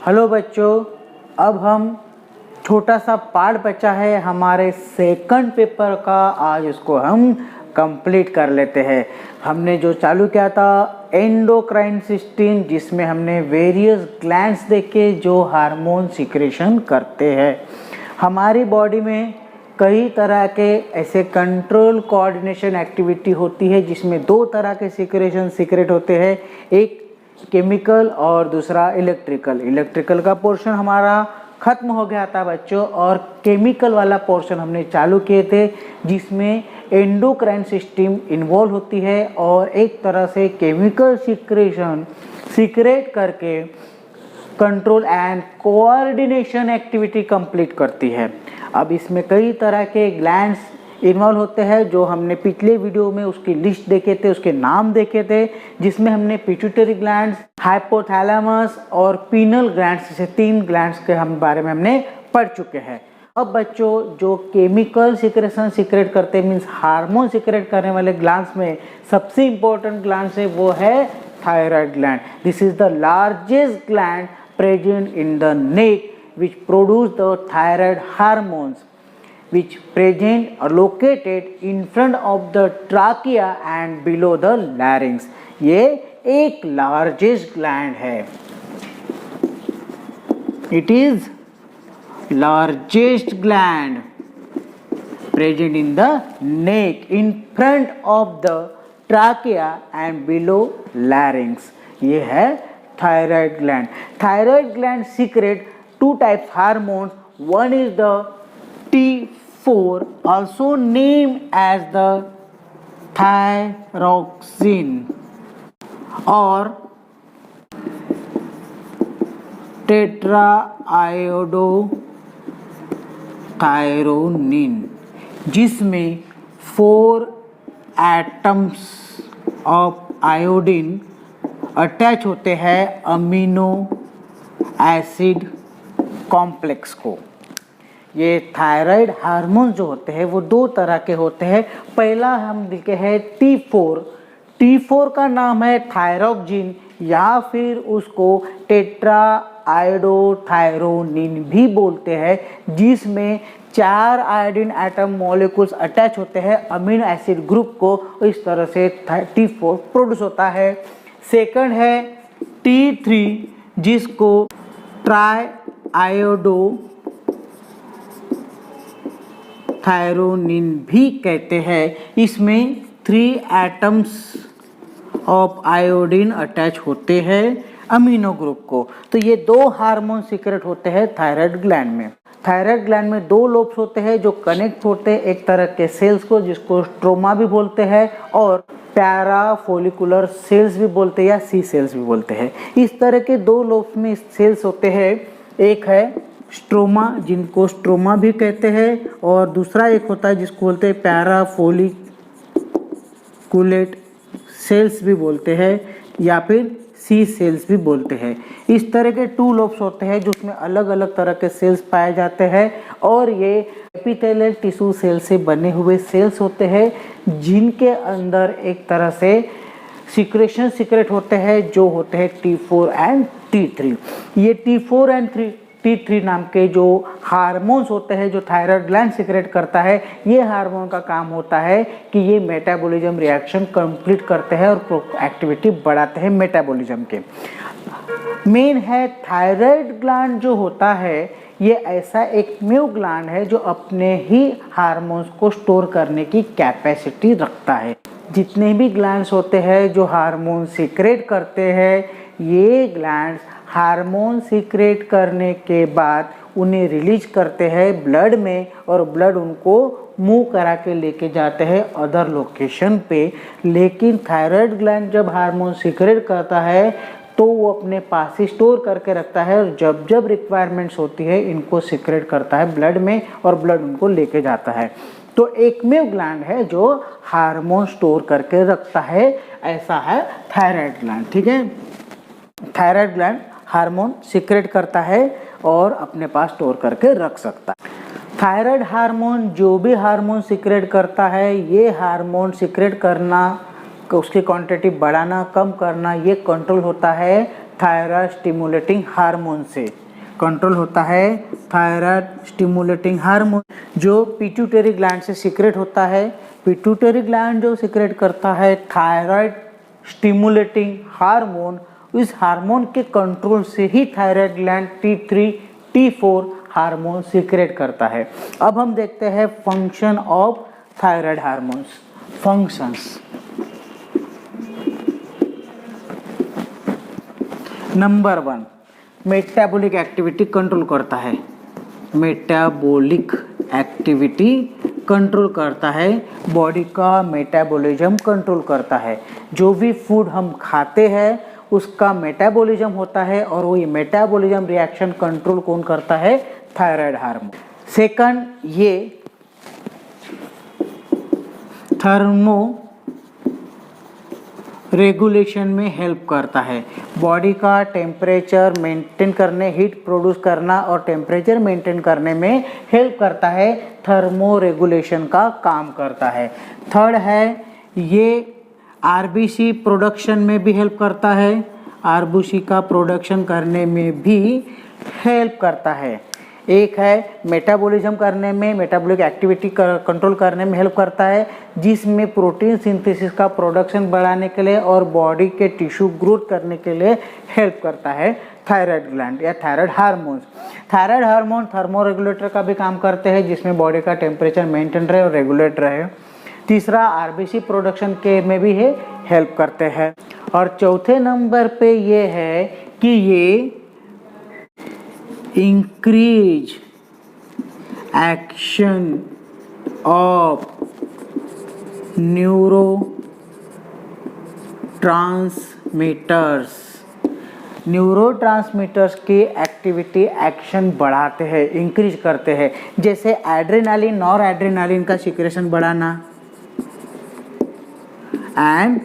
Hello बच्चों, अब हम छोटा सा पार्ट बचा है हमारे सेकंड पेपर का। आज उसको हम कंप्लीट कर लेते हैं। हमने जो चालू किया था एंडोक्राइन सिस्टम, जिसमें हमने वेरियस ग्लैंड्स देखे जो हार्मोन सिक्रेशन करते हैं। हमारी बॉडी में कई तरह के ऐसे कंट्रोल कोऑर्डिनेशन एक्टिविटी होती है, जिसमें दो तरह के सिक्रेशन सीक्रेट होते हैं, एक केमिकल और दूसरा इलेक्ट्रिकल। इलेक्ट्रिकल का पोर्शन हमारा खत्म हो गया था बच्चों, और केमिकल वाला पोर्शन हमने चालू किए थे, जिसमें एंडोक्राइन सिस्टम इन्वॉल्व होती है और एक तरह से केमिकल सिक्रेशन सीक्रेट करके control and coordination activity complete करती है। अब इसमें कई तरह के ग्लैंड्स इन्वॉल्व होते हैं, जो हमने पिछले वीडियो में उसकी लिस्ट देखे थे, उसके नाम देखे थे, जिसमें हमने पिट्यूटरी ग्लैंड्स, हाइपोथैलेमस और पीनल ग्लैंड्स, जैसे 3 ग्लैंड्स के बारे में हमने पढ़ चुके हैं। अब बच्चों, जो केमिकल सिक्रेशन सीक्रेट करते मीन्स हार्मोन सीक्रेट करने वाले ग्लैंड्स में सबसे इंपॉर्टेंट ग्लैंड्स है वो है thyroid gland. This is the largest gland present in the neck which produce the thyroid hormones, which present or located in front of the trachea and below the larynx। ये एक largest gland है। It is largest gland present in the neck in front of the trachea and below larynx। ये है thyroid gland। Thyroid gland secrete 2 types hormones. One is the T4, also named as the thyroxine or tetraiodothyronine, जिसमें 4 atoms of iodine attach होते हैं amino acid complex को। ये thyroid hormone जो होते हैं वो 2 तरह के होते हैं। पहला हम लिखे हैं T4। T4 का नाम है थायरोक्सिन या फिर उसको टेट्रा आयोडोथायरोनिन भी बोलते हैं, जिसमें 4 आयोडीन एटम मॉलिक्यूल्स अटैच होते हैं अमीनो एसिड ग्रुप को। इस तरह से T4 प्रोड्यूस होता है। सेकंड है T3, जिसको ट्राई आयोडोथायरोनिन भी कहते हैं। इसमें 3 एटम्स ऑफ आयोडीन अटैच होते हैं अमीनो ग्रुप को। तो ये 2 हार्मोन सीक्रेट होते हैं थायराइड ग्लैंड में। थायराइड ग्लैंड में 2 लोब्स होते हैं जो कनेक्ट होते हैं एक तरह के सेल्स को, जिसको स्ट्रोमा भी बोलते हैं और पैरा फोलिकुलर सेल्स भी बोलते हैं या सी सेल्स भी बोलते हैं। इस तरह के 2 लोब्स में सेल्स होते हैं। एक है स्ट्रोमा, जिनको स्ट्रोमा भी कहते हैं, और दूसरा एक होता है जिसको बोलते हैं पैरा फोलिकुलेट सेल्स भी बोलते हैं या फिर सी सेल्स भी बोलते हैं। इस तरह के 2 लोब्स होते हैं जो उसमें अलग अलग तरह के सेल्स पाए जाते हैं, और ये एपिथेलियल टिश्यू सेल से बने हुए सेल्स होते हैं, जिनके अंदर एक तरह से सिक्रेशन सीक्रेट होते हैं जो होते हैं T4 एंड T3। ये T4 एंड T3 नाम के जो हार्मोन्स होते हैं जो थायराइड ग्लैंड सीक्रेट करता है, ये हार्मोन का काम होता है कि ये मेटाबॉलिज्म रिएक्शन कंप्लीट करते हैं और एक्टिविटी बढ़ाते हैं मेटाबॉलिज्म के। मेन है थायराइड ग्लैंड जो होता है, ये ऐसा एक ग्लैंड है जो अपने ही हार्मोन्स को स्टोर करने की कैपेसिटी रखता है। जितने भी ग्लैंड्स होते हैं जो हार्मोन सीक्रेट करते हैं, ये ग्लैंड्स हार्मोन सीक्रेट करने के बाद उन्हें रिलीज करते हैं ब्लड में, और ब्लड उनको मूव करा के लेके जाते हैं अदर लोकेशन पे। लेकिन थायराइड ग्लैंड जब हार्मोन सीक्रेट करता है तो वो अपने पास ही स्टोर करके रखता है, और जब जब रिक्वायरमेंट्स होती है इनको सीक्रेट करता है ब्लड में, और ब्लड उनको लेके जाता है। तो एकमेव ग्लैंड है जो हार्मोन स्टोर करके रखता है, ऐसा है थायराइड ग्लैंड। ठीक है, थायराइड ग्लैंड हार्मोन सीक्रेट करता है और अपने पास स्टोर करके रख सकता है। थायराइड हार्मोन जो भी हार्मोन सीक्रेट करता है, ये हार्मोन सीक्रेट करना, उसकी क्वांटिटी बढ़ाना कम करना, ये कंट्रोल होता है थायराइड स्टिमुलेटिंग हार्मोन से। कंट्रोल होता है थायराइड स्टिमुलेटिंग हार्मोन जो पिट्यूटरी ग्लैंड से सीक्रेट होता है। पिट्यूटरी ग्लैंड जो सीक्रेट करता है थायराइड स्टिमुलेटिंग हार्मोन, इस हार्मोन के कंट्रोल से ही thyroid gland T3 T4 hormone secrete करता है। अब हम देखते हैं function of thyroid hormones. Functions, number 1, metabolic activity control करता है। मेटाबॉलिक एक्टिविटी कंट्रोल करता है, बॉडी का मेटाबॉलिज्म कंट्रोल करता है। जो भी फूड हम खाते हैं उसका मेटाबॉलिज्म होता है और वही मेटाबॉलिज्म रिएक्शन कंट्रोल कौन करता है? Thyroid hormone. सेकंड, ये थर्मो रेगुलेशन में हेल्प करता है। बॉडी का टेम्परेचर मेंटेन करने, हीट प्रोड्यूस करना और टेम्परेचर मेंटेन करने में हेल्प करता है, थर्मो रेगुलेशन का काम करता है। थर्ड है, ये आरबीसी प्रोडक्शन में भी हेल्प करता है, आरबीसी का प्रोडक्शन करने में भी हेल्प करता है। एक है मेटाबॉलिज्म करने में, मेटाबॉलिक एक्टिविटी कंट्रोल करने में हेल्प करता है, जिसमें प्रोटीन सिंथेसिस का प्रोडक्शन बढ़ाने के लिए और बॉडी के टिश्यू ग्रोथ करने के लिए हेल्प करता है थायराइड ग्लैंड या thyroid hormones. Thyroid hormone thermo regulator का भी काम करते हैं, जिसमें बॉडी का टेम्परेचर मेंटेन रहे और रेगुलेट रहे। तीसरा, आरबीसी प्रोडक्शन के में भी हेल्प करते हैं। और चौथे नंबर पे ये है कि ये increase action of neuro transmitters की एक्टिविटी एक्शन बढ़ाते हैं, इंक्रीज करते हैं। जैसे एड्रेनालिन, नॉर एड्रेनालिन का सिक्रेशन बढ़ाना एंड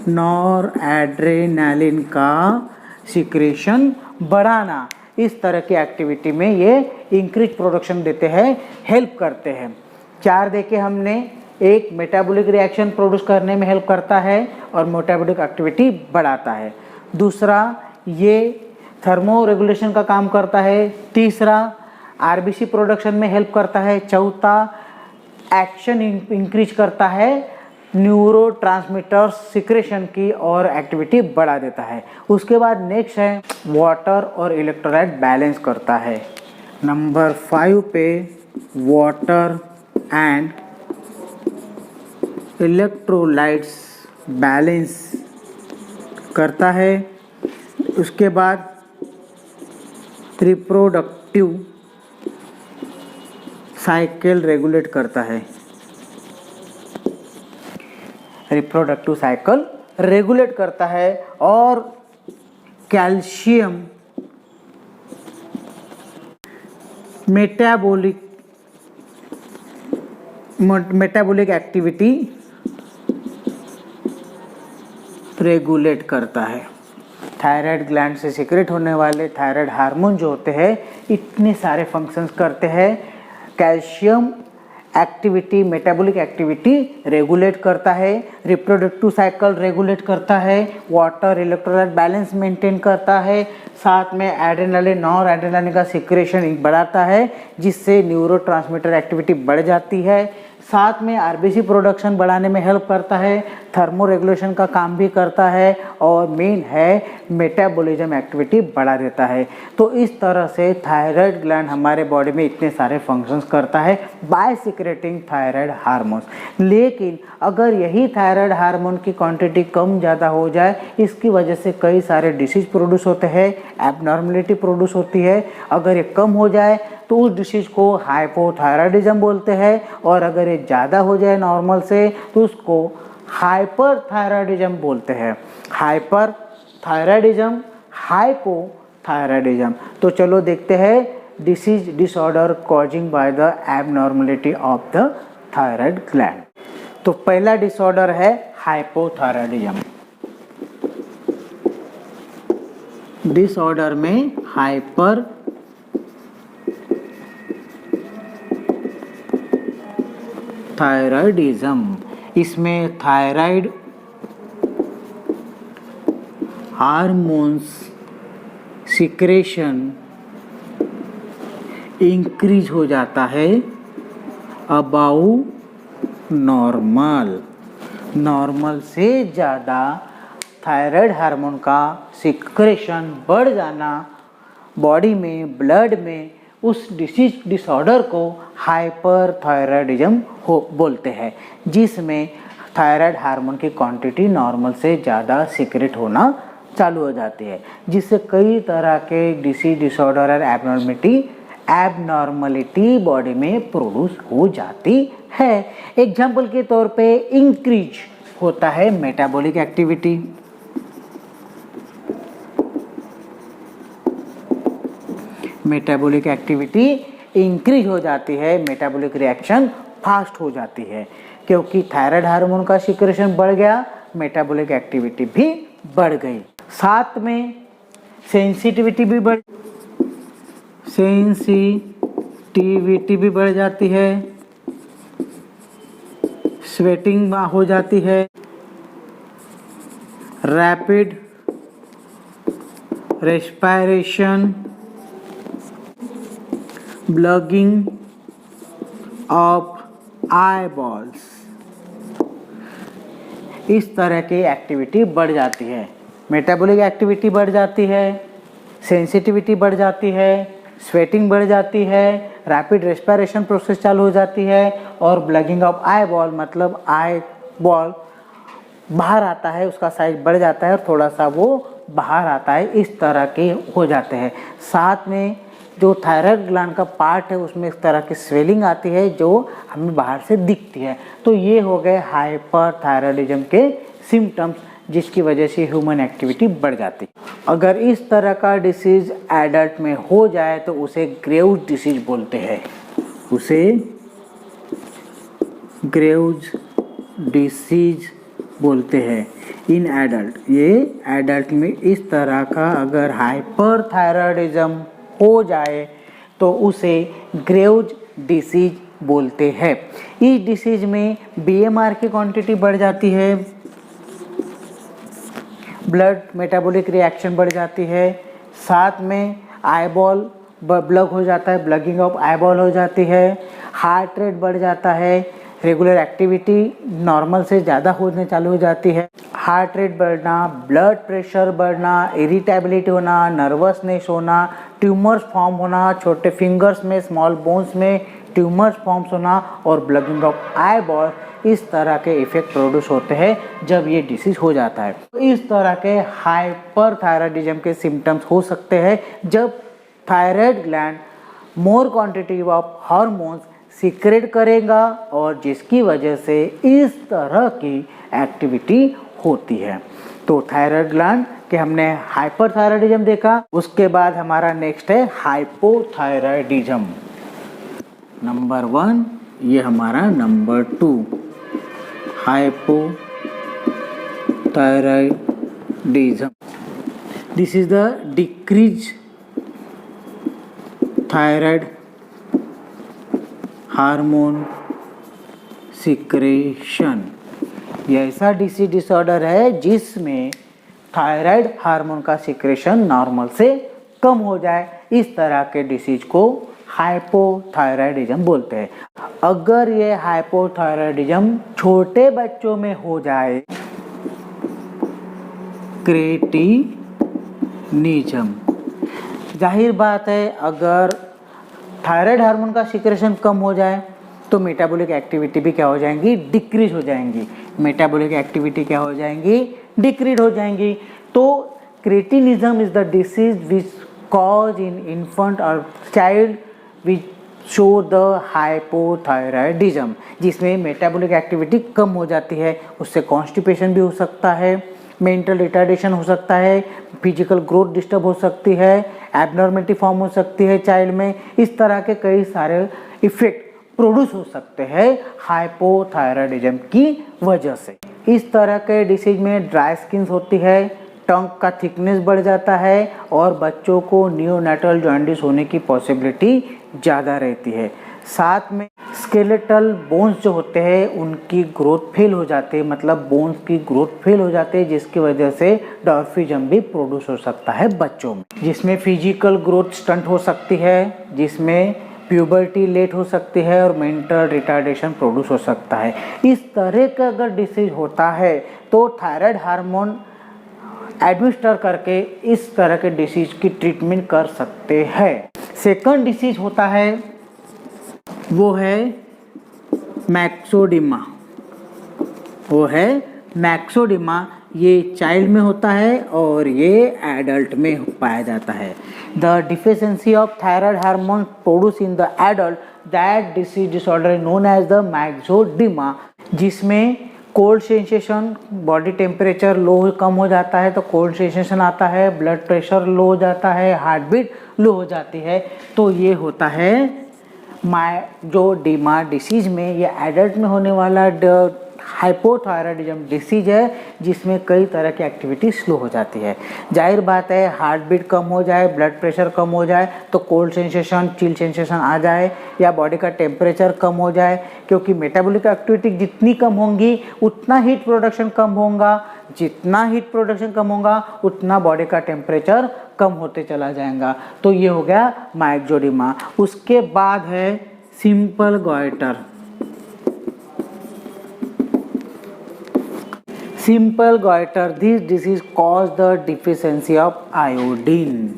नॉर एड्रेनालिन का सिक्रेशन बढ़ाना, इस तरह की एक्टिविटी में ये इंक्रीज प्रोडक्शन देते हैं, हेल्प करते हैं। 4 देखे हमने, एक मेटाबॉलिक रिएक्शन प्रोड्यूस करने में हेल्प करता है और मेटाबॉलिक एक्टिविटी बढ़ाता है। दूसरा, ये थर्मो रेगुलेशन का काम करता है। तीसरा, आरबीसी प्रोडक्शन में हेल्प करता है। चौथा, एक्शन इंक्रीज करता है, न्यूरो ट्रांसमीटर सिक्रेशन की और एक्टिविटी बढ़ा देता है। उसके बाद नेक्स्ट है वाटर और इलेक्ट्रोलाइट बैलेंस करता है। नंबर 5 पे वाटर एंड इलेक्ट्रोलाइट्स बैलेंस करता है। उसके बाद रिप्रोडक्टिव साइकिल रेगुलेट करता है, रिप्रोडक्टिव साइकिल रेगुलेट करता है। और कैल्शियम मेटाबॉलिक एक्टिविटी रेगुलेट करता है। थायराइड ग्लैंड से सीक्रेट होने वाले थायराइड हार्मोन जो होते हैं इतने सारे फंक्शंस करते हैं। Calcium activity, metabolic activity regulate करता है, रिप्रोडक्टिव साइकिल रेगुलेट करता है, वाटर इलेक्ट्रोलाइट बैलेंस मेंटेन करता है, साथ में एड्रेनालिन, नॉर एड्रेनालिन का सिक्रेशन बढ़ाता है, जिससे न्यूरोट्रांसमीटर एक्टिविटी बढ़ जाती है। साथ में आरबीसी प्रोडक्शन बढ़ाने में हेल्प करता है, थर्मो रेगुलेशन का काम भी करता है और मेन है मेटाबॉलिज्म एक्टिविटी बढ़ा देता है। तो इस तरह से थायराइड ग्लैंड हमारे बॉडी में इतने सारे फंक्शंस करता है बाय सिक्रेटिंग थायराइड हार्मोन्स। लेकिन अगर यही थायराइड हार्मोन की क्वांटिटी कम ज़्यादा हो जाए, इसकी वजह से कई सारे डिसीज प्रोड्यूस होते हैं, एबनॉर्मलिटी प्रोड्यूस होती है। अगर ये कम हो जाए तो उस डिसीज को हाइपोथायराइडिज्म बोलते हैं, और अगर ये ज़्यादा हो जाए नॉर्मल से तो उसको हाइपरथायराइडिज्म बोलते हैं। Hyperthyroidism, hypothyroidism. तो चलो देखते हैं disease disorder causing by the abnormality of the thyroid gland. तो पहला डिसऑर्डर है हाइपोथायराइडिज्म। डिसऑर्डर में हाइपर थायराइडिज्म, इसमें थायराइड हार्मोन्स सिक्रेशन इंक्रीज हो जाता है अबाउ नॉर्मल से ज़्यादा थायराइड हार्मोन का सिक्रेशन बढ़ जाना बॉडी में, ब्लड में, उस डिसऑर्डर को हाइपरथायराइडिज्म बोलते हैं, जिसमें थायराइड हार्मोन की क्वांटिटी नॉर्मल से ज़्यादा सीक्रेट होना चालू हो जाती है, जिससे कई तरह के डिसऑर्डर और एबनॉर्मलिटी बॉडी में प्रोड्यूस हो जाती है। एग्जाम्पल के तौर पे इंक्रीज होता है मेटाबॉलिक एक्टिविटी, इंक्रीज हो जाती है, मेटाबॉलिक रिएक्शन फास्ट हो जाती है, क्योंकि थायराइड हार्मोन का सिक्रेशन बढ़ गया, मेटाबॉलिक एक्टिविटी भी बढ़ गई। साथ में सेंसिटिविटी भी बढ़ जाती है, स्वेटिंग हो जाती है, rapid respiration, bulging of I balls, इस तरह की एक्टिविटी बढ़ जाती है। मेटाबॉलिक एक्टिविटी बढ़ जाती है, सेंसिटिविटी बढ़ जाती है, स्वेटिंग बढ़ जाती है, रैपिड रेस्पिरेशन प्रोसेस चालू हो जाती है और ब्लगिंग ऑफ आई बॉल मतलब आई बॉल बाहर आता है, उसका साइज बढ़ जाता है और थोड़ा सा वो बाहर आता है, इस तरह के हो जाते हैं। साथ में जो थायराइड ग्लैंड का पार्ट है उसमें इस तरह की स्वेलिंग आती है जो हमें बाहर से दिखती है। तो ये हो गए हाइपरथायराइडिज्म के सिम्टम्स, जिसकी वजह से ह्यूमन एक्टिविटी बढ़ जाती। अगर इस तरह का डिसीज एडल्ट में हो जाए तो उसे ग्रेव्स डिसीज बोलते हैं, इन एडल्ट। ये एडल्ट में इस तरह का अगर हाइपरथायराइडिज्म हो जाए तो उसे ग्रेव्स डिसीज बोलते हैं। इस डिसीज में बीएमआर की क्वांटिटी बढ़ जाती है, ब्लड मेटाबॉलिक रिएक्शन बढ़ जाती है, साथ में आईबॉल ब्लग हो जाता है, ब्लगिंग ऑफ आईबॉल हो जाती है, हार्ट रेट बढ़ जाता है, रेगुलर एक्टिविटी नॉर्मल से ज़्यादा होने चालू हो जाती है, हार्ट रेट बढ़ना, ब्लड प्रेशर बढ़ना, इरिटेबिलिटी होना, नर्वसनेस होना, ट्यूमर्स फॉर्म होना, छोटे फिंगर्स में, स्मॉल बोन्स में ट्यूमर्स फॉर्म्स होना और ब्लगिंग ऑफ आई बॉल, इस तरह के इफेक्ट प्रोड्यूस होते हैं जब ये डिसीज हो जाता है। तो इस तरह के हाइपरथायराइडिज्म के सिम्टम्स हो सकते हैं जब thyroid gland more quantity of hormones secret करेगा और जिसकी वजह से इस तरह की एक्टिविटी होती है। तो थायराइड ग्लैंड के हमने हाइपरथायराइडिज्म देखा, उसके बाद हमारा नेक्स्ट है हाइपोथायराइडिज्म। नंबर 1, ये हमारा number 2 hypothyroidism. This is the decrease thyroid hormone secretion. यह ऐसा डिसऑर्डर है जिसमें थायराइड हार्मोन का सिक्रेशन नॉर्मल से कम हो जाए, इस तरह के डिसीज को हाइपोथायराइडिज्म बोलते हैं। अगर ये हाइपोथायराइडिज्म छोटे बच्चों में हो जाए, क्रेटिनिज्म, जाहिर बात है अगर थायराइड हार्मोन का सिक्रेशन कम हो जाए तो मेटाबॉलिक एक्टिविटी भी क्या हो जाएंगी, डिक्रीज हो जाएंगी। मेटाबॉलिक एक्टिविटी क्या हो जाएंगी, डिक्रीज हो जाएंगी। तो cretinism is the disease which cause in infant और child which show the hypothyroidism, जिसमें मेटाबॉलिक एक्टिविटी कम हो जाती है, उससे कॉन्स्टिपेशन भी हो सकता है, मेंटल रिटार्डेशन हो सकता है, फिजिकल ग्रोथ डिस्टर्ब हो सकती है, एबनॉर्मलिटी फॉर्म हो सकती है चाइल्ड में, इस तरह के कई सारे इफेक्ट प्रोड्यूस हो सकते हैं हाइपोथायराइडिज्म की वजह से। इस तरह के डिसीज में ड्राई स्किन होती है, टंग का थिकनेस बढ़ जाता है और बच्चों को नियोनेटल जॉन्डिस होने की पॉसिबिलिटी ज़्यादा रहती है। साथ में स्केलेटल बोन्स जो होते हैं उनकी ग्रोथ फेल हो जाती है, मतलब बोन्स की ग्रोथ फेल हो जाती है, जिसकी वजह से डॉर्फिज्म भी प्रोड्यूस हो सकता है बच्चों में, जिसमें फिजिकल ग्रोथ स्टंट हो सकती है, जिसमें प्यूबर्टी लेट हो सकती है और मेंटल रिटार्डेशन प्रोड्यूस हो सकता है। इस तरह का अगर डिसीज होता है तो थायराइड हार्मोन एडमिनिस्टर करके इस तरह के डिसीज की ट्रीटमेंट कर सकते हैं। सेकंड डिसीज होता है वो है मैक्सोडिमा। ये चाइल्ड में होता है और ये एडल्ट में पाया जाता है। The deficiency of thyroid hormone produce in the adult, that disease disorder is known as the myxoedema, जिसमें cold sensation, body temperature low कम हो जाता है तो कोल्ड सेंसेशन आता है, ब्लड प्रेशर लो हो जाता है, हार्ट बीट लो हो जाती है। तो ये होता है मैक्सोडिमा डिसीज में। ये एडल्ट में होने वाला हाइपोथायराइडिज्म डिसीज है जिसमें कई तरह की एक्टिविटी स्लो हो जाती है। जाहिर बात है, हार्ट बीट कम हो जाए, ब्लड प्रेशर कम हो जाए तो कोल्ड सेंसेशन, चिल सेंसेशन आ जाए, या बॉडी का टेम्परेचर कम हो जाए, क्योंकि मेटाबॉलिक एक्टिविटी जितनी कम होंगी उतना हीट प्रोडक्शन कम होगा, जितना हीट प्रोडक्शन कम होगा उतना बॉडी का टेम्परेचर कम होते चला जाएगा। तो ये हो गया मैक्सोडिमा। उसके बाद है simple goitre. Simple goitre, this disease cause the deficiency of iodine.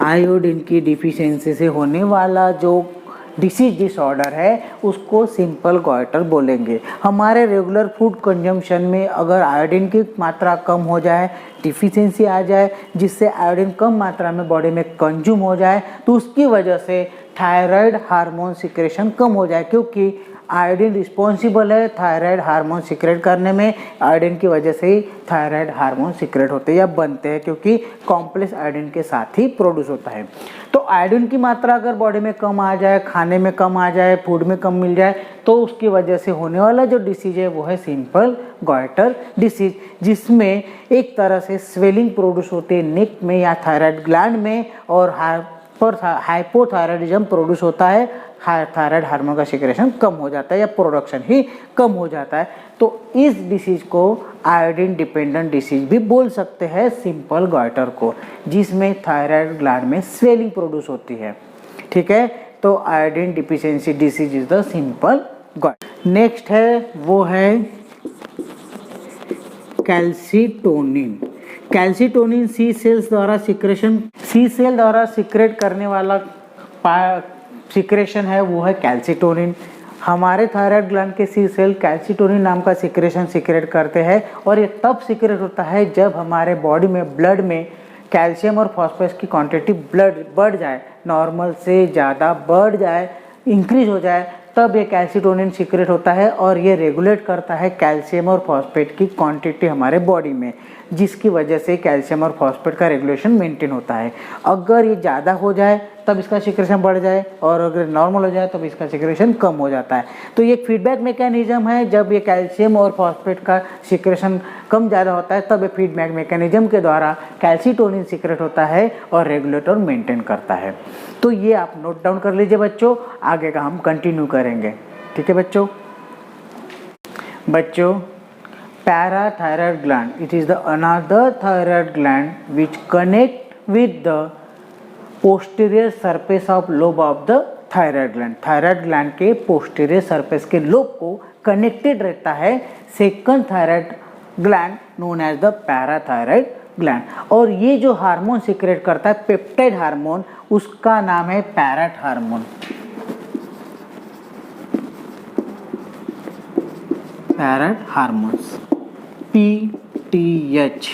Iodine की डिफिशियंसी से होने वाला जो डिसीज डिसऑर्डर है उसको सिंपल गॉइटर बोलेंगे। हमारे रेगुलर फूड कंजम्पशन में अगर आयोडीन की मात्रा कम हो जाए, डिफिशियंसी आ जाए, जिससे आयोडीन कम मात्रा में बॉडी में कंज्यूम हो जाए, तो उसकी वजह से थायराइड हार्मोन सिक्रेशन कम हो जाए, क्योंकि आयोडीन रिस्पॉन्सिबल है थायराइड हार्मोन सिक्रेट करने में। आयोडीन की वजह से ही थायराइड हार्मोन सिक्रेट होते हैं या बनते हैं, क्योंकि कॉम्प्लेक्स आयोडीन के साथ ही प्रोड्यूस होता है। तो आयोडीन की मात्रा अगर बॉडी में कम आ जाए, खाने में कम आ जाए, फूड में कम मिल जाए, तो उसकी वजह से होने वाला जो डिसीज है वो है सिंपल गॉइटर डिसीज, जिसमें एक तरह से स्वेलिंग प्रोड्यूस होते हैं नेक में या थायराइड ग्लैंड में, और हाइपोथायराइडिज्म प्रोड्यूस होता है, थायराइड हार्मोन का सिक्रेशन कम हो जाता है या प्रोडक्शन ही कम हो जाता है। तो इस डिसीज को आयोडीन डिपेंडेंट डिसीज भी बोल सकते हैं, सिंपल गॉइटर को, जिसमें थायराइड ग्लैंड में स्वेलिंग प्रोड्यूस होती है। ठीक है, तो iodine deficiency disease is the simple goitre. Next है वो है कैल्सीटोनिन। कैल्सीटोनिन सी सेल द्वारा सिक्रेट करने वाला सिक्रेशन है वो है कैल्सीटोनिन। हमारे थायराइड ग्लैंड के सी सेल कैल्सीटोनिन नाम का सिक्रेशन सिक्रेट करते हैं, और ये तब सिक्रेट होता है जब हमारे बॉडी में ब्लड में कैल्शियम और फॉस्फोरस की क्वांटिटी बढ़ जाए, नॉर्मल से ज़्यादा बढ़ जाए, इंक्रीज हो जाए, तब ये कैल्सीटोनिन सिक्रेट होता है और ये रेगुलेट करता है कैल्शियम और फॉस्फेट की क्वांटिटी हमारे बॉडी में, जिसकी वजह से कैल्शियम और फॉस्फेट का रेगुलेशन मेंटेन होता है। अगर ये ज़्यादा हो जाए तब इसका सिक्रेशन बढ़ जाए, और अगर नॉर्मल हो जाए तब इसका सिक्रेशन कम हो जाता है। तो ये फीडबैक मैकेनिज्म है, जब ये कैल्शियम और फॉस्फेट का सिक्रेशन कम ज़्यादा होता है तब ये फीडबैक मैकेनिज्म के द्वारा कैल्सीटोनिन सिक्रेट होता है और रेगुलेट और मेंटेन करता है। तो ये आप नोट डाउन कर लीजिए बच्चों, आगे का हम कंटिन्यू करेंगे। ठीक है बच्चों, parathyroid gland, it is the another thyroid gland which connect with the posterior surface of lobe of the thyroid gland। Thyroid gland के पोस्टीरियर सरफेस के लोब को कनेक्टेड रहता है second thyroid gland known as the parathyroid gland. और ये जो hormone secrete करता है पेप्टाइड हार्मोन, उसका नाम है parrot hormone. Parrot hormones PTH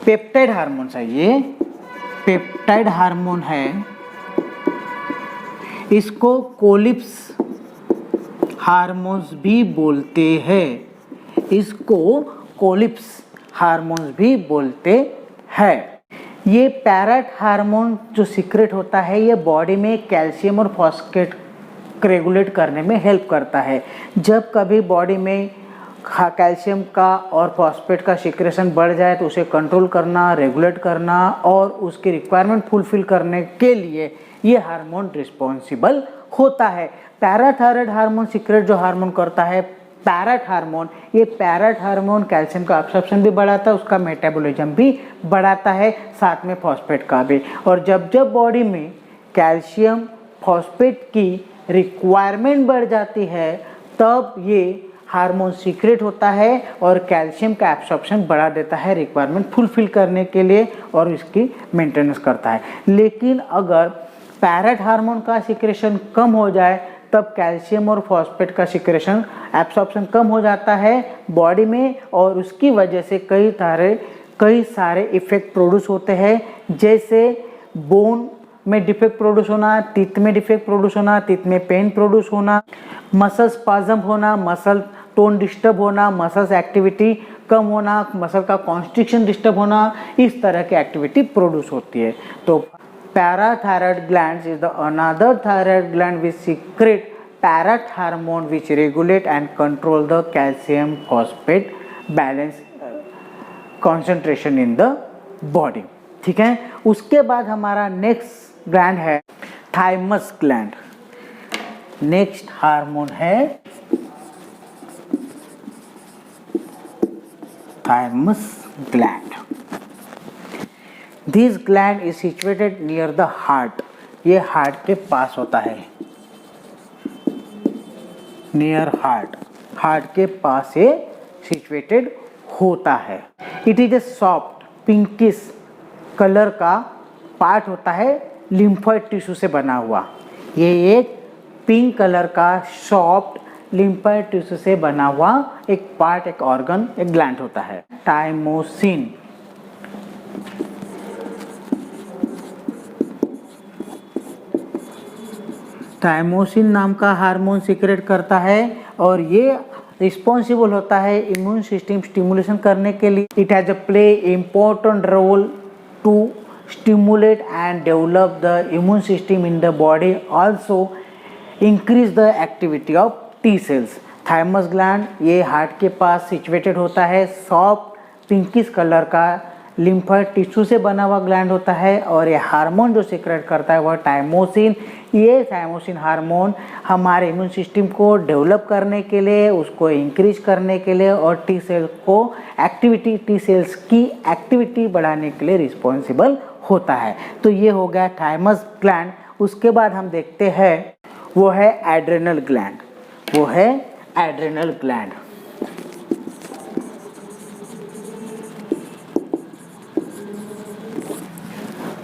peptide hormones है, ये पेप्टाइड हार्मोन है। इसको कोलिप्स हार्मोन्स भी बोलते हैं, इसको कोलिप्स हार्मोन्स भी बोलते हैं। ये पैरेट हार्मोन जो सीक्रेट होता है ये बॉडी में कैल्शियम और फॉस्फेट रेगुलेट करने में हेल्प करता है। जब कभी बॉडी में कैल्शियम का और फॉस्फेट का सिक्रेशन बढ़ जाए तो उसे कंट्रोल करना, रेगुलेट करना और उसकी रिक्वायरमेंट फुलफिल करने के लिए ये हार्मोन रिस्पॉन्सिबल होता है। पैराथायराइड हार्मोन सीक्रेट जो हार्मोन करता है पैराथ हार्मोन, ये पैराथ हार्मोन कैल्शियम का अब्सॉर्प्शन भी बढ़ाता है, उसका मेटाबॉलिज्म भी बढ़ाता है, साथ में फॉस्फेट का भी। और जब जब बॉडी में कैल्शियम फॉस्फेट की रिक्वायरमेंट बढ़ जाती है तब ये हार्मोन सीक्रेट होता है और कैल्शियम का एब्सॉर्प्शन बढ़ा देता है रिक्वायरमेंट फुलफिल करने के लिए और इसकी मेंटेनेंस करता है। लेकिन अगर पैराथ हार्मोन का सिक्रेशन कम हो जाए तब कैल्शियम और फॉस्फेट का सिक्रेशन एब्सॉर्प्शन कम हो जाता है बॉडी में और उसकी वजह से कई सारे इफेक्ट प्रोड्यूस होते हैं, जैसे बोन में डिफेक्ट प्रोड्यूस होना, टीथ में डिफेक्ट प्रोड्यूस होना, टीथ में पेन प्रोड्यूस होना, मसल स्पाज्म होना, मसल टोन डिस्टर्ब होना, मसल्स एक्टिविटी कम होना, मसल का कॉन्स्ट्रिक्शन डिस्टर्ब होना, इस तरह की एक्टिविटी प्रोड्यूस होती है। तो parathyroid gland is the another thyroid gland which secret पैराथ hormone which regulate and control the calcium phosphate balance concentration in the body. ठीक है, उसके बाद हमारा नेक्स्ट ग्लैंड है थाइमस ग्लैंड। नेक्स्ट हार्मोन है thymus gland. This gland is situated near the heart. ये heart के पास होता है, नियर हार्ट के पास ये सिचुएटेड होता है। It is a soft pinkish colour का पार्ट होता है लिम्फोइड टिश्यू से बना हुआ। ये एक पिंक कलर का सॉफ्ट लिम्फोइड टिश्यू से बना हुआ एक पार्ट, एक ऑर्गन, एक ग्लैंड होता है। थाइमोसिन थाइमोसिन नाम का हार्मोन सीक्रेट करता है और ये रिस्पॉन्सिबल होता है इम्यून सिस्टम स्टिमुलेशन करने के लिए। It has a play important role to stimulate and develop the immune system in the body, also increase the activity of T cells. Thymus gland ये हार्ट के पास सिचुएटेड होता है, सॉफ्ट पिंकिश कलर का lymphoid tissue से बना हुआ gland होता है और ये हार्मोन जो सीक्रेट करता है वह टाइमोसिन। ये टाइमोसिन हार्मोन हमारे इम्यून सिस्टम को डेवलप करने के लिए, उसको इंक्रीज करने के लिए और टी सेल्स की एक्टिविटी बढ़ाने के लिए रिस्पॉन्सिबल होता है। तो ये हो गया थाइमस ग्लैंड। उसके बाद हम देखते हैं वो है एड्रेनल ग्लैंड। वो है एड्रेनल ग्लैंड।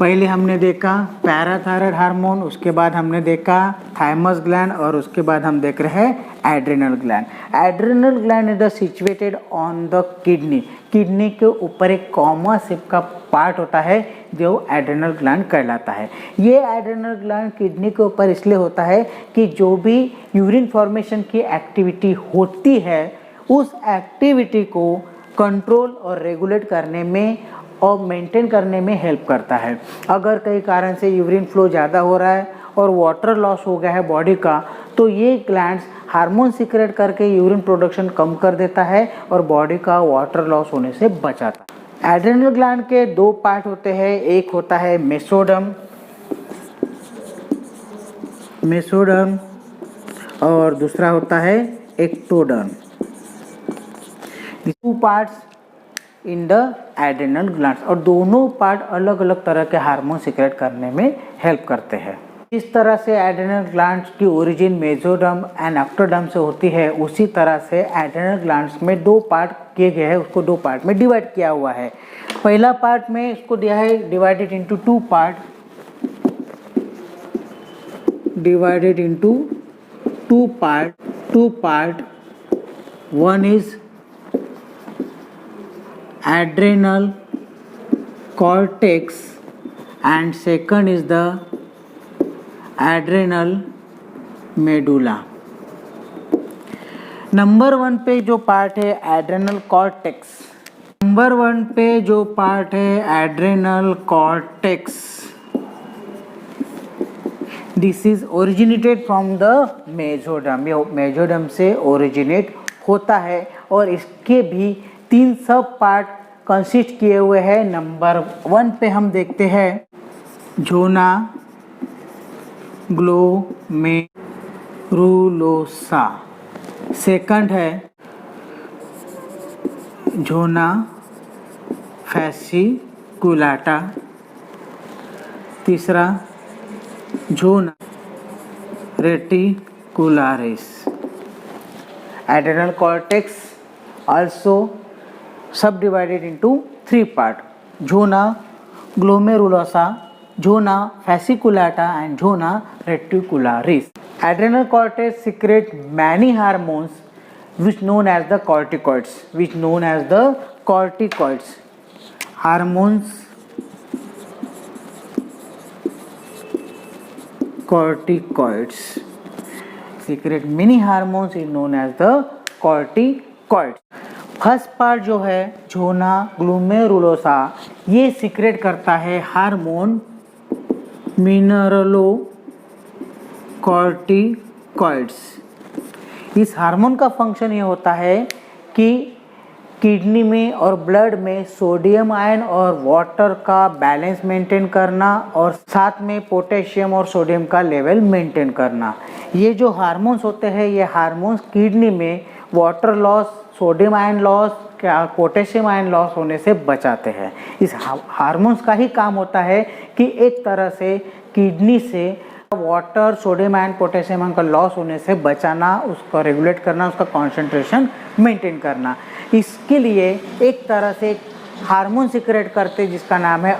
पहले हमने देखा पैराथायराइड हार्मोन, उसके बाद हमने देखा थाइमस ग्लैंड और उसके बाद हम देख रहे हैं adrenal gland. Adrenal gland is situated on the kidney. Kidney के ऊपर एक कॉमा शेप का पार्ट होता है जो एड्रेनल ग्लैंड कहलाता है। ये एड्रेनल ग्लैंड किडनी के ऊपर इसलिए होता है कि जो भी यूरिन फॉर्मेशन की एक्टिविटी होती है उस एक्टिविटी को कंट्रोल और रेगुलेट करने में और मेंटेन करने में हेल्प करता है। अगर कई कारण से यूरिन फ्लो ज़्यादा हो रहा है और वाटर लॉस हो गया है बॉडी का, तो ये ग्लैंड्स हार्मोन सीक्रेट करके यूरिन प्रोडक्शन कम कर देता है और बॉडी का वाटर लॉस होने से बचाता है। एड्रेनल ग्लैंड के दो पार्ट होते हैं, एक होता है मेसोडर्म और दूसरा होता है ectoderm. Two parts in the adrenal glands और दोनों पार्ट अलग अलग तरह के हार्मोन सीक्रेट करने में हेल्प करते हैं। इस तरह से एड्रेनल ग्लैंड्स की ओरिजिन मेसोडर्म एंड एक्टोडर्म से होती है, उसी तरह से एड्रेनल ग्लैंड्स में दो पार्ट किए गए हैं, उसको दो पार्ट में डिवाइड किया हुआ है। पहला पार्ट में इसको दिया है divided into two part. One is adrenal cortex and second is the adrenal medulla। Number 1 पे जो पार्ट है adrenal cortex, this is originated from the mesoderm. ये मेसोडर्म से ओरिजिनेट होता है और इसके भी 3 सब पार्ट कंसिस्ट किए हुए हैं। नंबर 1 पे हम देखते हैं जोना ग्लोमेरुलोसा। सेकंड है ज़ोना फैसिकुलाटा। तीसरा zona reticularis. Adrenal cortex also subdivided into three parts: zona glomerulosa, zona fasciculata and zona reticularis. Adrenal cortex secrete many hormones which known as the corticoids. Hormones corticoids secrete many hormones is known as the corticoids. First part जो है zona glomerulosa, ये secret करता है hormone mineralocorticoids. इस hormone का function ये होता है कि किडनी में और ब्लड में सोडियम आयन और वाटर का बैलेंस मेंटेन करना और साथ में पोटेशियम और सोडियम का लेवल मेंटेन करना। ये जो हार्मोन्स होते हैं, ये हार्मोन्स किडनी में water loss, sodium iron loss, potassium iron loss होने से बचाते हैं। इस हार्मोन्स का ही काम होता है कि एक तरह से किडनी से water, sodium ion, potassium ion का लॉस होने से बचाना, उसको रेगुलेट करना, उसका कॉन्सेंट्रेशन मेंटेन करना। इसके लिए एक तरह से हार्मोन सीक्रेट करते जिसका नाम है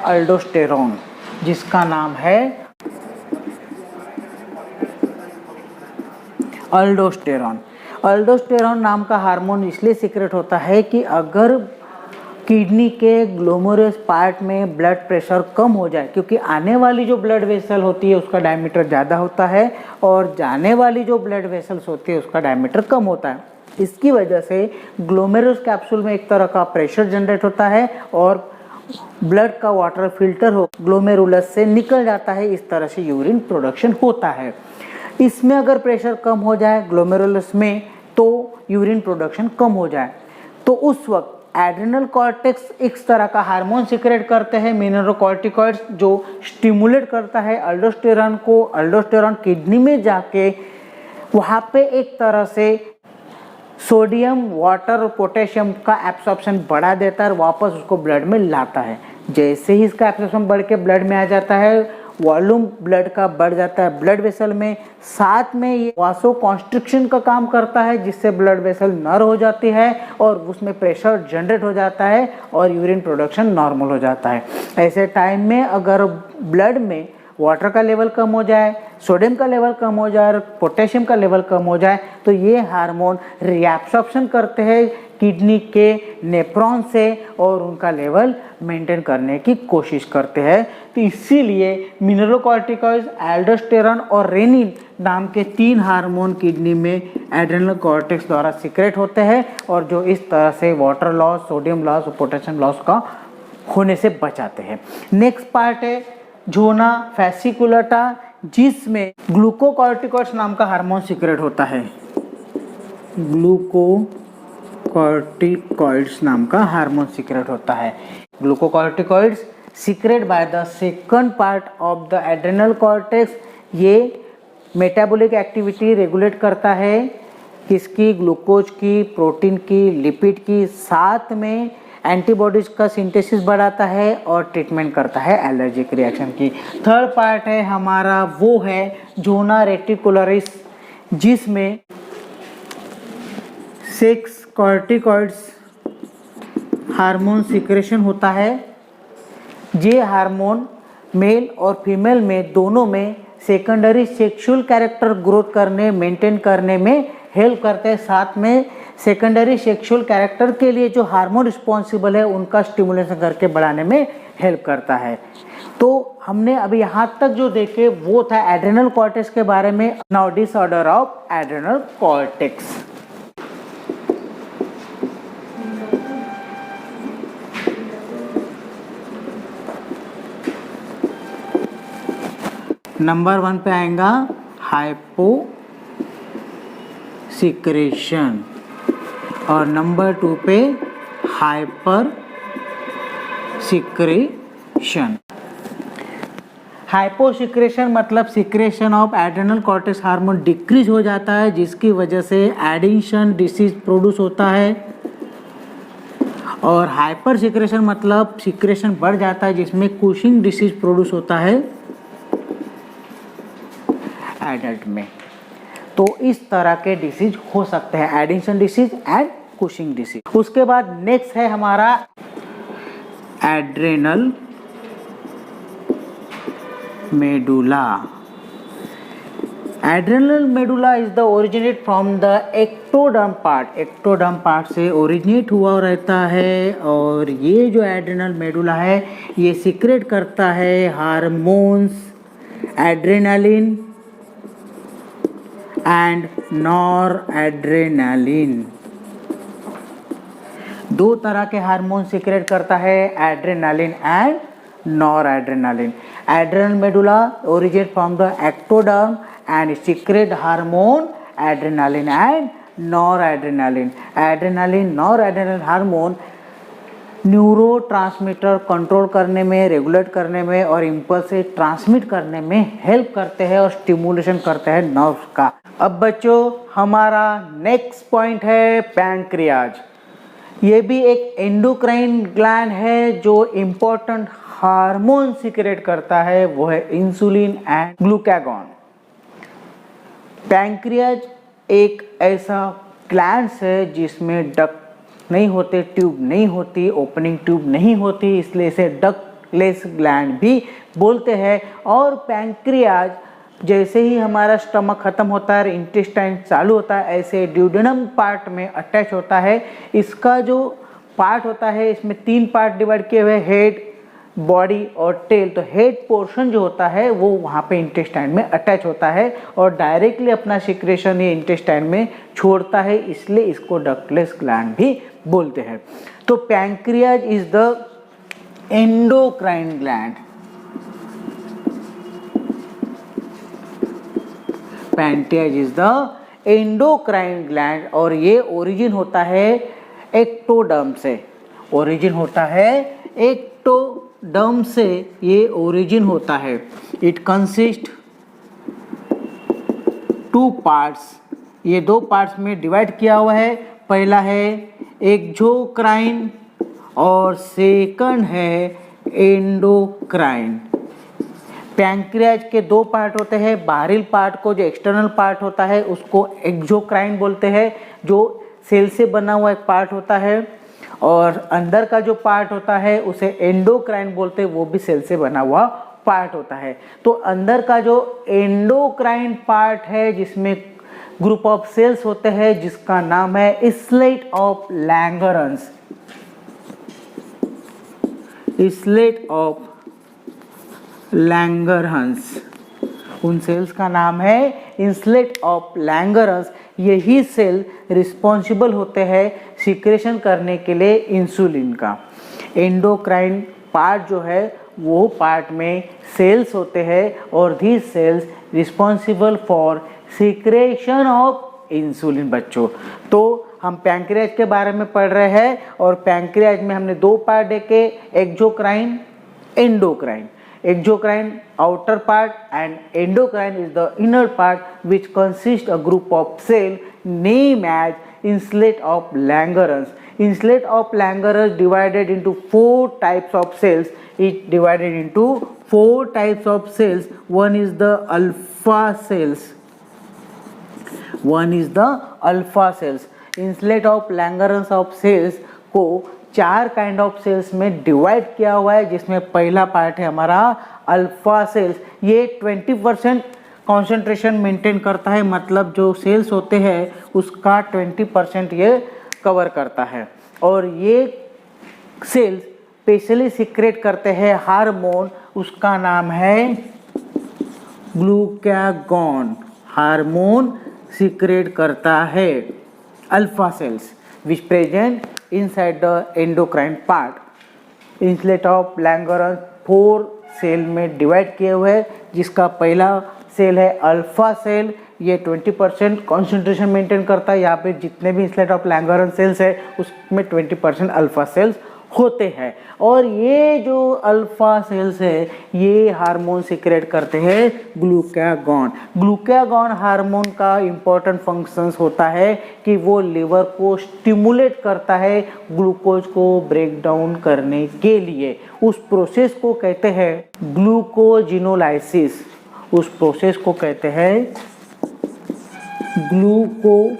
अल्डोस्टेरोन। अल्डोस्टेरोन नाम का हार्मोन इसलिए सीक्रेट होता है कि अगर किडनी के ग्लोमेरुलस पार्ट में ब्लड प्रेशर कम हो जाए, क्योंकि आने वाली जो ब्लड वेसल होती है उसका डायमीटर ज़्यादा होता है और जाने वाली जो ब्लड वेसल्स होती है उसका डायमीटर कम होता है। इसकी वजह से ग्लोमेरुलस कैप्सूल में एक तरह का प्रेशर जनरेट होता है और ब्लड का वाटर फिल्टर हो ग्लोमेरुलस से निकल जाता है। इस तरह से यूरिन प्रोडक्शन होता है। इसमें अगर प्रेशर कम हो जाए ग्लोमेरुलस में तो यूरिन प्रोडक्शन कम हो जाए, तो उस वक्त एड्रेनल कॉर्टेक्स इस तरह का हार्मोन सीक्रेट करते हैं मिनरलोकॉर्टिकॉइड्स, जो स्टिमुलेट करता है अल्डोस्टेरोन को। अल्डोस्टेरोन किडनी में जाके वहाँ पे एक तरह से सोडियम, वाटर और पोटेशियम का एब्सॉर्प्शन बढ़ा देता है और वापस उसको ब्लड में लाता है। जैसे ही इसका एब्सॉर्प्शन बढ़ के ब्लड में आ जाता है, वॉल्यूम ब्लड का बढ़ जाता है ब्लड वेसल में, साथ में ये वासो कॉन्स्ट्रिक्शन का काम करता है जिससे ब्लड वेसल नर हो जाती है और उसमें प्रेशर जनरेट हो जाता है और यूरिन प्रोडक्शन नॉर्मल हो जाता है। ऐसे टाइम में अगर ब्लड में वाटर का लेवल कम हो जाए, सोडियम का लेवल कम हो जाए और पोटेशियम का लेवल कम हो जाए तो ये हार्मोन रिएब्सॉर्प्शन करते हैं किडनी के नेफ्रॉन से और उनका लेवल मेंटेन करने की कोशिश करते हैं। तो इसीलिए मिनरलोकॉर्टिकॉइड्स, एल्डोस्टेरोन और रेनिन नाम के 3 हार्मोन किडनी में एड्रेनल कॉर्टेक्स द्वारा सीक्रेट होते हैं और जो इस तरह से वाटर लॉस, सोडियम लॉस और पोटेशियम लॉस का होने से बचाते हैं। नेक्स्ट पार्ट है ज़ोना फैसिकुलाटा, जिसमें ग्लूकोकॉर्टिकॉइड्स नाम का हार्मोन सीक्रेट होता है। ग्लूकोकॉर्टिकॉइड्स नाम का हार्मोन सीक्रेट होता है। Glucocorticoids secret by the second part of the adrenal cortex. ये मेटाबॉलिक एक्टिविटी रेगुलेट करता है, किसकी? ग्लूकोज की, प्रोटीन की, लिपिड की, साथ में एंटीबॉडीज का सिंथेसिस बढ़ाता है और ट्रीटमेंट करता है एलर्जिक रिएक्शन की। थर्ड पार्ट है हमारा वो है ज़ोना रेटिकुलरिस, जिसमें 6 कॉर्टिकॉइड्स हार्मोन सीक्रेशन होता है। ये हार्मोन मेल और फीमेल में दोनों में सेकेंडरी सेक्सुअल कैरेक्टर ग्रोथ करने, मेंटेन करने में हेल्प करते हैं। साथ में सेकेंडरी सेक्सुअल कैरेक्टर के लिए जो हार्मोन रिस्पॉन्सिबल है उनका स्टिमुलेशन करके बढ़ाने में हेल्प करता है। तो हमने अभी यहाँ तक जो देखे वो था एड्रेनल कॉर्टेक्स के बारे में। Now disorder of adrenal cortex. Number 1 पे आएगा हाइपोसिक्रेशन और नंबर 2 पे हाइपर सिक्रेशन। हाइपोसिक्रेशन मतलब secretion of adrenal cortex hormone decrease हो जाता है, जिसकी वजह से एडिशन डिसीज प्रोड्यूस होता है। और हाइपर सिक्रेशन मतलब सिक्रेशन बढ़ जाता है, जिसमें कुशिंग डिसीज प्रोड्यूस होता है एडल्ट में। तो इस तरह के डिसीज हो सकते हैं, Addison disease and Cushing disease. उसके बाद नेक्स्ट है हमारा adrenal medulla. Adrenal medulla is the originate from the ectoderm part. Ectoderm part से ओरिजिनेट हुआ रहता है, और ये जो एड्रेनल मेडुला है ये सीक्रेट करता है hormones adrenaline and nor adrenaline. दो तरह के हार्मोन सीक्रेट करता है, adrenaline and nor adrenaline. Adrenal medulla originate from the ectoderm and secrete hormone adrenaline and noradrenaline. Adrenaline, noradrenaline hormone neurotransmitter control करने में, रेगुलेट करने में और इम्पल्स से ट्रांसमिट करने में हेल्प करते हैं और स्टिमुलेशन करते हैं नर्व्स का। अब बच्चों हमारा नेक्स्ट पॉइंट है पैंक्रियाज। ये भी एक एंडोक्राइन ग्लैंड है जो इम्पोर्टेंट हार्मोन सीक्रेट करता है, वो है इंसुलिन एंड ग्लूकागॉन। पैंक्रियाज एक ऐसा ग्लैंड है जिसमें डक्ट नहीं होते, ट्यूब नहीं होती, ओपनिंग ट्यूब नहीं होती, इसलिए इसे डक्टलेस ग्लैंड भी बोलते हैं। और पैंक्रियाज जैसे ही हमारा स्टमक खत्म होता है, इंटेस्टाइन चालू होता है, ऐसे ड्यूडेनम पार्ट में अटैच होता है। इसका जो पार्ट होता है इसमें 3 पार्ट डिवाइड किए हुए, हेड, बॉडी और टेल। तो हेड पोर्शन जो होता है वो वहाँ पे इंटेस्टाइन में अटैच होता है और डायरेक्टली अपना सिक्रेशन ये इंटेस्टाइन में छोड़ता है, इसलिए इसको डक्टलेस ग्लैंड भी बोलते हैं। तो pancreas is the endocrine gland. Pancreas is the endocrine gland और ये ओरिजिन होता है एक्टोडर्म से। ओरिजिन होता है एक्टोडर्म से, ये ओरिजिन होता है। इट कंसिस्ट 2 पार्ट्स, ये 2 पार्ट्स में डिवाइड किया हुआ है। पहला है एक्सोक्राइन और सेकंड है एंडोक्राइन। पैंक्रियाज के 2 पार्ट होते हैं। बाहरी पार्ट को, जो एक्सटर्नल पार्ट होता है, उसको एक्सोक्राइन बोलते हैं, जो सेल से बना हुआ एक पार्ट होता है। और अंदर का जो पार्ट होता है उसे एंडोक्राइन बोलते हैं, वो भी सेल से बना हुआ पार्ट होता है। तो अंदर का जो एंडोक्राइन पार्ट है जिसमें ग्रुप ऑफ सेल्स होते हैं जिसका नाम है इसलेट ऑफ लैंगरहंस। इसलेट ऑफ लैंगरहंस, उन सेल्स का नाम है इसलेट ऑफ लैंगरहंस। यही सेल रिस्पॉन्सिबल होते हैं सिक्रेशन करने के लिए इंसुलिन का। एंडोक्राइन पार्ट जो है वो पार्ट में सेल्स होते हैं और these cells responsible for secretion of insulin. बच्चों तो हम पैंक्रियाज के बारे में पढ़ रहे हैं और पैंक्रियाज में हमने 2 पार्ट देखे, exocrine, endocrine. Exocrine outer part and endocrine is the inner part, which consists a group of cell named as islet of Langerhans. Islet of Langerhans divided into 4 types of cells. It divided into 4 types of cells. One is the alpha cells. One is the alpha cells. Islet of Langerhans of cells को 4 kind of sales में divide किया हुआ है, जिसमें पहला part है हमारा alpha cells. ये 20% कॉन्सेंट्रेशन मेंटेन करता है, मतलब जो सेल्स होते हैं उसका 20% ये कवर करता है। और ये सेल्स स्पेशली सीक्रेट करते हैं हार्मोन, उसका नाम है ग्लूकागॉन। हार्मोन सीक्रेट करता है alpha cells which present inside the endocrine part. Islet of Langerhans 4 cell में डिवाइड किए हुए हैं, जिसका पहला सेल है अल्फा सेल। ये 20% कॉन्सेंट्रेशन मेंटेन करता है। यहाँ पे जितने भी इंसलेट ऑफ लैंगरहंस सेल्स है उसमें 20% अल्फा सेल्स होते हैं। और ये जो अल्फा सेल्स है ये हार्मोन सिक्रेट करते हैं ग्लूकागॉन। ग्लूकागॉन हार्मोन का इम्पोर्टेंट फंक्शंस होता है कि वो लिवर को स्टिमुलेट करता है ग्लूकोज को ब्रेक डाउन करने के लिए। उस प्रोसेस को कहते हैं ग्लूकोजिनोलाइसिस। उस प्रोसेस को कहते हैं ग्लूकोजिनोलाइसिस।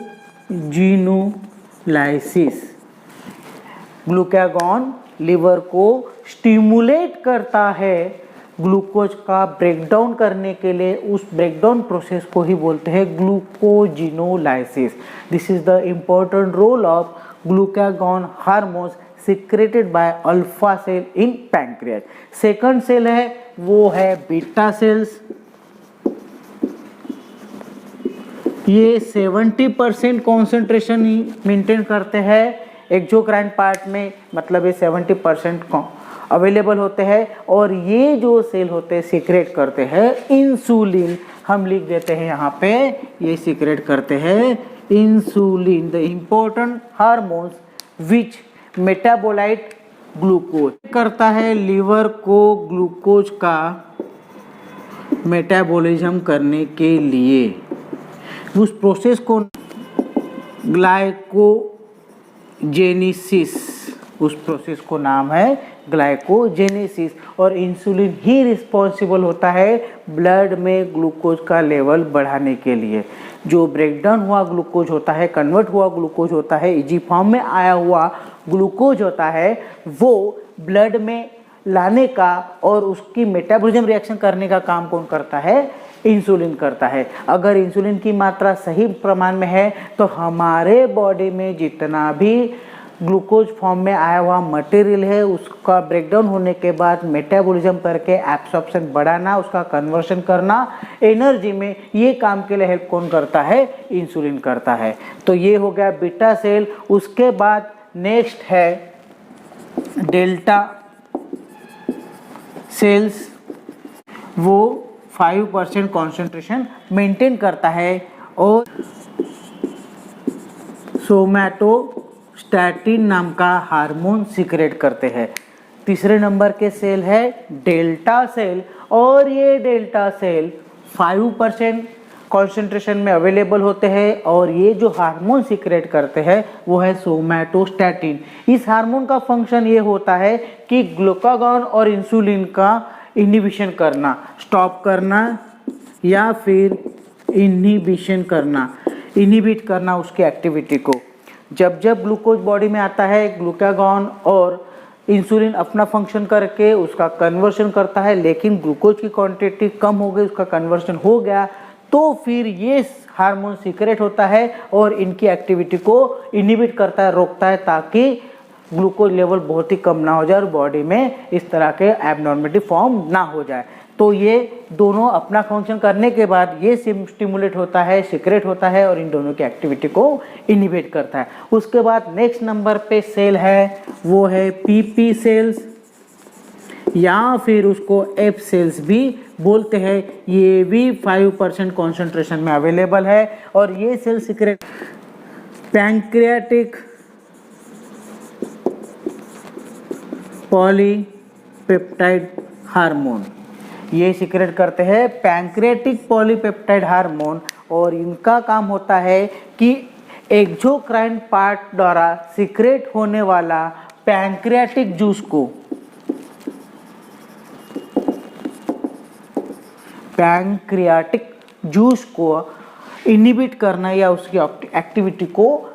ग्लूकागॉन लिवर को स्टिमुलेट करता है ग्लूकोज का ब्रेकडाउन करने के लिए। उस ब्रेकडाउन प्रोसेस को ही बोलते हैं glycogenolysis. This is the important role of glucagon hormones secreted by alpha cell in pancreas. Second cell है वो है बीटा सेल्स। ये 70% कॉन्सेंट्रेशन मेंटेन करते हैं एक्सोक्राइन पार्ट में, मतलब ये 70% अवेलेबल होते हैं। और ये जो सेल होते हैं सिक्रेट करते हैं इंसुलिन। हम लिख देते हैं यहाँ पे, ये सिक्रेट करते हैं insulin, the important hormones which metabolite glucose करता है लिवर को ग्लूकोज का मेटाबॉलिज्म करने के लिए। उस प्रोसेस को ग्लाइकोजेनेसिस, उस प्रोसेस को नाम है ग्लाइकोजेनेसिस। और इंसुलिन ही रिस्पॉन्सिबल होता है ब्लड में ग्लूकोज का लेवल बढ़ाने के लिए। जो ब्रेकडाउन हुआ ग्लूकोज होता है, कन्वर्ट हुआ ग्लूकोज होता है, इजी फॉर्म में आया हुआ ग्लूकोज होता है, वो ब्लड में लाने का और उसकी मेटाबॉलिज्म रिएक्शन करने का काम कौन करता है? इंसुलिन करता है। अगर इंसुलिन की मात्रा सही प्रमाण में है तो हमारे बॉडी में जितना भी ग्लूकोज फॉर्म में आया हुआ मटेरियल है उसका ब्रेकडाउन होने के बाद मेटाबॉलिज्म करके एब्सॉर्प्शन बढ़ाना, उसका कन्वर्शन करना एनर्जी में, ये काम के लिए हेल्प कौन करता है? इंसुलिन करता है। तो ये हो गया बीटा सेल। उसके बाद नेक्स्ट है डेल्टा सेल्स। वो 5% कॉन्सेंट्रेशन मेंटेन करता है और सोमैटोस्टैटिन नाम का हार्मोन सिक्रेट करते हैं। तीसरे नंबर के सेल है डेल्टा सेल। और ये डेल्टा सेल 5% कॉन्सेंट्रेशन में अवेलेबल होते हैं और ये जो हार्मोन सिक्रेट करते हैं वो है सोमैटोस्टैटिन। इस हार्मोन का फंक्शन ये होता है कि ग्लूकागॉन और इंसुलिन का इनहिबिशन करना, स्टॉप करना या फिर इनहिबिशन करना, इनहिबिट करना उसकी एक्टिविटी को। जब जब ग्लूकोज बॉडी में आता है ग्लूकागॉन और इंसुलिन अपना फंक्शन करके उसका कन्वर्शन करता है, लेकिन ग्लूकोज की क्वांटिटी कम हो गई, उसका कन्वर्शन हो गया, तो फिर ये हार्मोन सीक्रेट होता है और इनकी एक्टिविटी को इनहिबिट करता है, रोकता है, ताकि ग्लूकोज लेवल बहुत ही कम ना हो जाए और बॉडी में इस तरह के एबनॉर्मलिटी फॉर्म ना हो जाए। तो ये दोनों अपना फंक्शन करने के बाद ये स्टिमुलेट होता है, सीक्रेट होता है और इन दोनों की एक्टिविटी को इनहिबिट करता है। उसके बाद नेक्स्ट नंबर पे सेल है वो है पीपी सेल्स या फिर उसको एफ सेल्स भी बोलते हैं। ये भी 5% कॉन्सेंट्रेशन में अवेलेबल है और ये cell secrete pancreatic polypeptide hormone, ये सीक्रेट करते हैं पैंक्रियाटिक पॉलीपेप्टाइड हार्मोन। और इनका काम होता है कि एक्सोक्राइन पार्ट द्वारा सीक्रेट होने वाला पैंक्रियाटिक जूस को, पैंक्रियाटिक जूस को इनहिबिट करना या उसकी एक्टिविटी को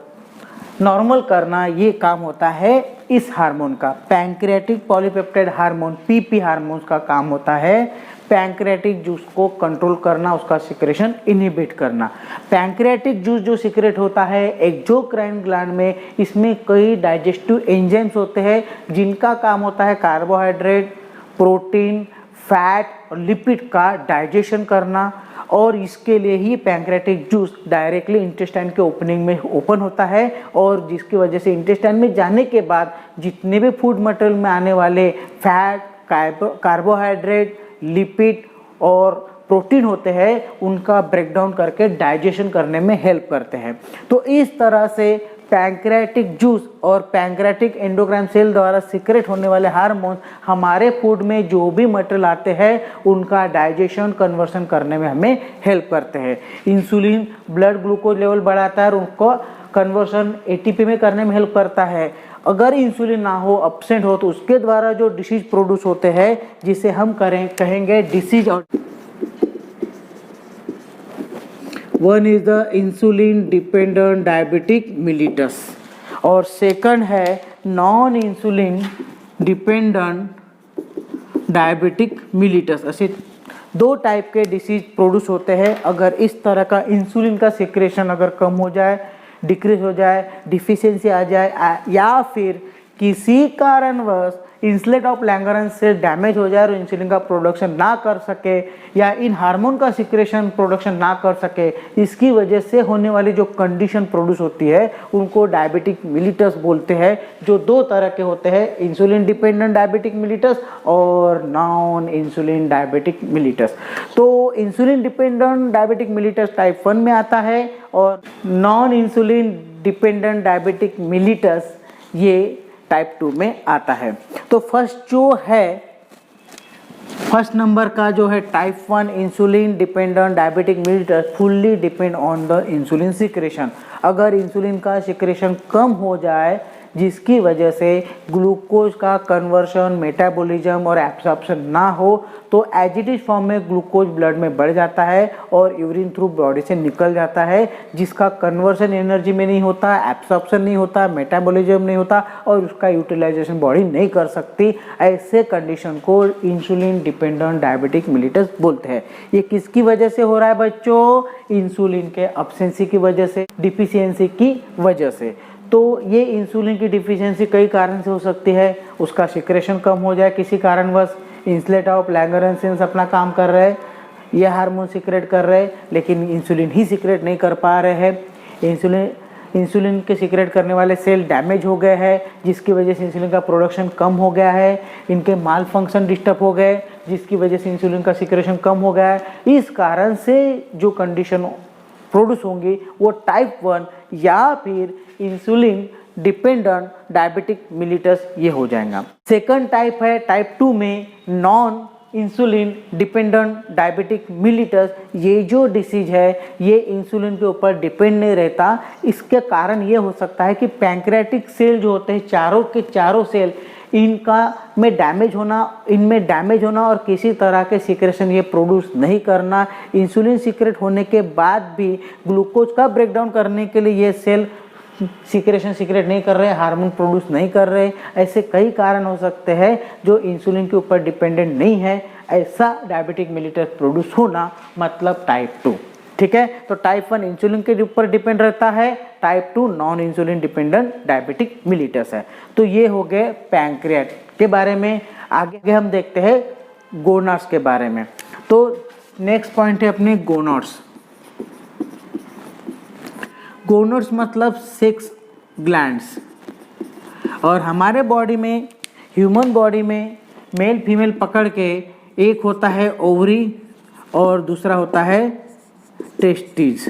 नॉर्मल करना, ये काम होता है इस हार्मोन का। Pancreatic polypeptide hormone PP hormone का काम होता है पैंक्रियाटिक जूस को कंट्रोल करना, उसका सिक्रेशन इनहिबिट करना। पैंक्रियाटिक जूस जो सिक्रेट होता है एक्सोक्राइन ग्लैंड में, इसमें कई डाइजेस्टिव एंजाइम्स होते हैं जिनका काम होता है कार्बोहाइड्रेट, प्रोटीन, फैट और लिपिड का डाइजेशन करना। और इसके लिए ही पैंक्रियाटिक जूस डायरेक्टली इंटेस्टाइन के ओपनिंग में ओपन होता है और जिसकी वजह से इंटेस्टाइन में जाने के बाद जितने भी फूड मटेरियल में आने वाले फैट, कार्बोहाइड्रेट, लिपिड और प्रोटीन होते हैं उनका ब्रेकडाउन करके डाइजेशन करने में हेल्प करते हैं। तो इस तरह से पैंक्रेटिक जूस और पैंक्रेटिक एंडोक्राइन सेल द्वारा सीक्रेट होने वाले हार्मोन हमारे फूड में जो भी मटेरियल आते हैं उनका डाइजेशन कन्वर्शन करने में हमें हेल्प करते हैं। इंसुलिन ब्लड ग्लूकोज लेवल बढ़ाता है और उनको कन्वर्शन एटीपी में करने में हेल्प करता है। अगर इंसुलिन ना हो, एब्सेंट हो, तो उसके द्वारा जो डिसीज प्रोड्यूस होते हैं जिसे हम कहेंगे डिसीज। और one is the insulin dependent diabetic मिलिटस और सेकंड है नॉन इंसुलिन डिपेंडेंट डायबिटिक मिलिटस। ऐसे दो टाइप के डिसीज प्रोड्यूस होते हैं अगर इस तरह का इंसुलिन का सिक्रेशन अगर कम हो जाए, डिक्रीज हो जाए, डिफिशियंसी आ जाए या फिर किसी कारणवश islets of Langerhans cell damage हो जाए और इंसुलिन का प्रोडक्शन ना कर सके या इन हार्मोन का सिक्रेशन प्रोडक्शन ना कर सके, इसकी वजह से होने वाली जो कंडीशन प्रोड्यूस होती है उनको डायबिटिक मिलिटस बोलते हैं, जो दो तरह के होते हैं, इंसुलिन डिपेंडेंट डायबिटिक मिलिटस और नॉन इंसुलिन डायबिटिक मिलिटस। तो insulin dependent diabetic mellitus type 1 में आता है और non insulin dependent diabetic mellitus ये टाइप 2 में आता है। तो फर्स्ट नंबर का जो है type 1 insulin dependent diabetic मिलिटस fully depend on the insulin secretion. अगर इंसुलिन का सिक्रेशन कम हो जाए जिसकी वजह से ग्लूकोज का कन्वर्शन, मेटाबॉलिज्म और एब्सॉर्प्शन ना हो तो एज इट इज फॉर्म में ग्लूकोज ब्लड में बढ़ जाता है और यूरिन थ्रू बॉडी से निकल जाता है, जिसका कन्वर्शन एनर्जी में नहीं होता, एब्सॉर्प्शन नहीं होता, मेटाबॉलिज्म नहीं होता और उसका यूटिलाइजेशन बॉडी नहीं कर सकती। ऐसे कंडीशन को इंसुलिन डिपेंडेंट डायबिटिक मिलिटस बोलते हैं। ये किसकी वजह से हो रहा है बच्चों? इंसुलिन के एब्सेंसी की वजह से, डिफिशियंसी की वजह से। तो ये इंसुलिन की डिफिशियंसी कई कारण से हो सकती है। उसका सिक्रेशन कम हो जाए किसी कारणवश, इंसुलेट ऑफ लैंगरहैंस सेल्स अपना काम कर रहे हैं, ये हार्मोन सिक्रेट कर रहे हैं लेकिन इंसुलिन ही सिक्रेट नहीं कर पा रहे हैं। इंसुलिन के सिक्रेट करने वाले सेल डैमेज हो गए हैं जिसकी वजह से इंसुलिन का प्रोडक्शन कम हो गया है, इनके माल फंक्शन डिस्टर्ब हो गए जिसकी वजह से इंसुलिन का सिक्रेशन कम हो गया है। इस कारण से जो कंडीशन प्रोड्यूस होंगी वो टाइप 1 या फिर इंसुलिन डिपेंडेंट डायबिटिक मिलिटस ये हो जाएगा। सेकंड टाइप है टाइप 2 में non insulin dependent diabetic mellitus. ये जो डिसीज है ये इंसुलिन के ऊपर डिपेंड नहीं रहता। इसके कारण ये हो सकता है कि पैंक्रेटिक सेल जो होते हैं चारों के चारों सेल इनमें डैमेज होना और किसी तरह के सिक्रेशन ये प्रोड्यूस नहीं करना। इंसुलिन सिक्रेट होने के बाद भी ग्लूकोज का ब्रेकडाउन करने के लिए ये सेल सिक्रेट नहीं कर रहे, हार्मोन प्रोड्यूस नहीं कर रहे। ऐसे कई कारण हो सकते हैं जो इंसुलिन के ऊपर डिपेंडेंट नहीं है। ऐसा डायबिटिक मिलिटस प्रोड्यूस होना मतलब टाइप 2। ठीक है, तो टाइप 1 इंसुलिन के ऊपर डिपेंड रहता है, type 2 non insulin dependent diabetic मिलिटस है। तो ये हो गए पैंक्रियाट के बारे में। आगे हम देखते हैं गोनाड्स के बारे में। तो नेक्स्ट पॉइंट है अपने गोनाड्स। गोनाड्स मतलब सेक्स ग्लैंड्स। और हमारे बॉडी में, ह्यूमन बॉडी में मेल फीमेल पकड़ के एक होता है ओवरी और दूसरा होता है टेस्टिस।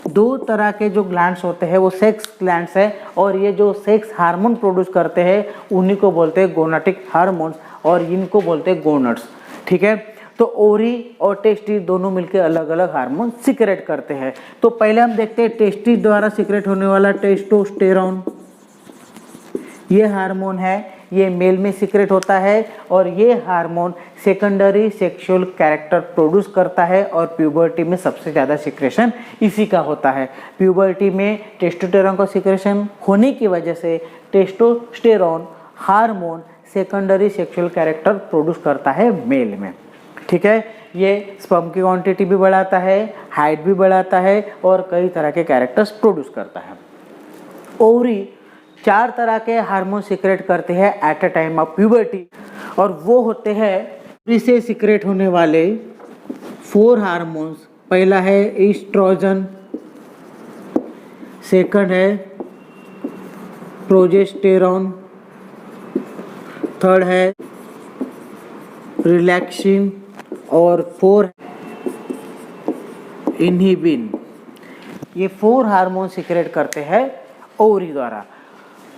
दो तरह के जो ग्लैंड्स होते हैं वो सेक्स ग्लैंड्स है और ये जो सेक्स हार्मोन प्रोड्यूस करते हैं उन्हीं को बोलते हैं गोनाटिक हार्मोन्स और इनको बोलते हैं गोनाड्स। ठीक है, तो ओवरी और टेस्टिस दोनों मिलकर अलग अलग हार्मोन सिक्रेट करते हैं। तो पहले हम देखते हैं टेस्टिस द्वारा सिक्रेट होने वाला टेस्टोस्टेरोन। ये हार्मोन है, ये मेल में सिक्रेट होता है और ये hormone secondary sexual character produce करता है और प्यूबर्टी में सबसे ज़्यादा सिक्रेशन इसी का होता है। प्यूबर्टी में टेस्टोस्टेरोन का सिक्रेशन होने की वजह से testosterone hormone secondary sexual character produce करता है मेल में। ठीक है, ये स्पर्म की क्वांटिटी भी बढ़ाता है, हाइट भी बढ़ाता है और कई तरह के कैरेक्टर्स प्रोड्यूस करता है। ओवरी 4 तरह के हार्मोन सिक्रेट करते हैं at a time of puberty और वो होते हैं इससे सिक्रेट होने वाले 4 हार्मोन्स। पहला है ईस्ट्रोजन, सेकंड है प्रोजेस्टेरोन, थर्ड है रिलैक्सिन और 4 इनहिबिन। ये 4 हार्मोन सिक्रेट करते हैं ओवरी द्वारा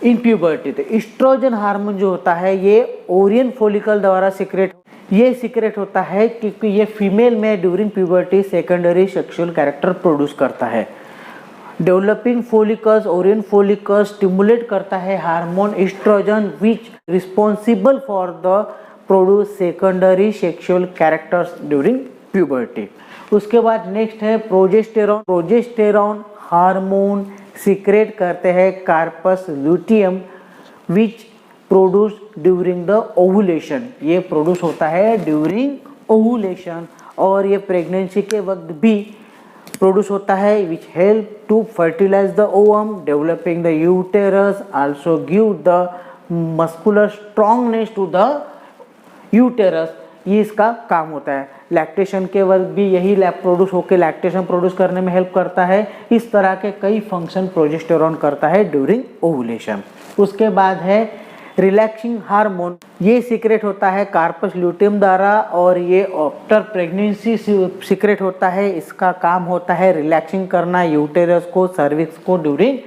इन प्यूबर्टी। तो एस्ट्रोजन हार्मोन जो होता है ये ओरियन फॉलिकल द्वारा सीक्रेट होता है, क्योंकि ये फीमेल में during puberty secondary sexual character produce करता है। Developing follicles, ovarian follicles stimulate करता है hormone oestrogen which responsible for the produce secondary sexual characters during puberty. उसके बाद नेक्स्ट है प्रोजेस्टेरॉन। प्रोजेस्टेरॉन हार्मोन सीक्रेट करते हैं corpus luteum which produce during the ovulation. ये प्रोड्यूस होता है ड्यूरिंग ओवुलेशन और ये प्रेगनेंसी के वक्त भी प्रोड्यूस होता है, which help to fertilise the ovum, developing the uterus, also give the muscular strongness to the uterus. ये इसका काम होता है। लैक्टेशन के वक्त भी यही प्रोड्यूस होकर लैक्टेशन प्रोड्यूस करने में हेल्प करता है। इस तरह के कई फंक्शन प्रोजेस्टेरॉन करता है ड्यूरिंग ओवुलेशन। उसके बाद है रिलैक्सिंग हार्मोन। ये सीक्रेट होता है कार्पस ल्यूटियम द्वारा और ये आफ्टर प्रेगनेंसी सीक्रेट होता है। इसका काम होता है रिलैक्सिंग करना यूटेरस को, सर्विक्स को ड्यूरिंग